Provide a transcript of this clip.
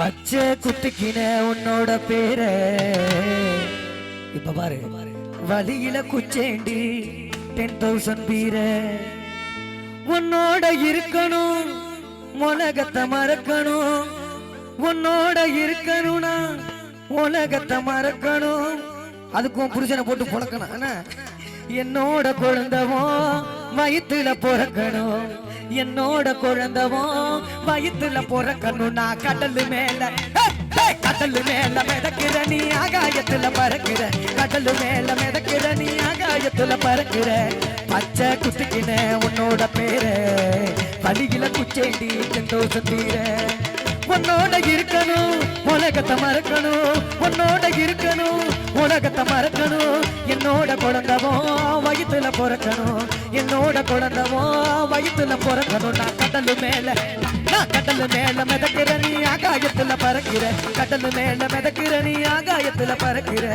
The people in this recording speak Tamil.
பச்சை குத்துக்கின உன்னோட பேர இப்ப பாரு வழியில குச்சேண்டி 10,000 பீர உன்னோட இருக்கணும் உலகத்தை மறக்கணும் உன்னோட இருக்கணும்னா உலகத்தை மறக்கணும் அதுக்கும் புருஷனை போட்டு பொழக்கணும் என்னோட குழந்தவோ வயிற்றுல பிறக்கணும் என்னோட குழந்தவோ வயிற்றுல பிறக்கணும் நான் கடல் மேல மிதக்கிற நீ ஆகாயத்துல பறக்கிற கடல் மேல மிதக்கிற நீ ஆகாயத்துல பறக்கிற பச்சை குத்துக்கின உன்னோட பேரு வழியில குச்சேண்டி 10,000 பீர உன்னோட இருக்கணும் உலகத்தை மறக்கணும் உன்னோட இருக்கணும் உலகத்தை மறக்கணும் என்னோட குழந்தவோ வயிற்றுல பிறக்கணும் என்னோட குழந்தவோ வயிற்றுல பிறக்கணும் நான் கடல் மேல மிதக்கிற நீ ஆகாயத்துல பறக்கிற கடல் மேல மிதக்கிற நீ ஆகாயத்துல பறக்கிற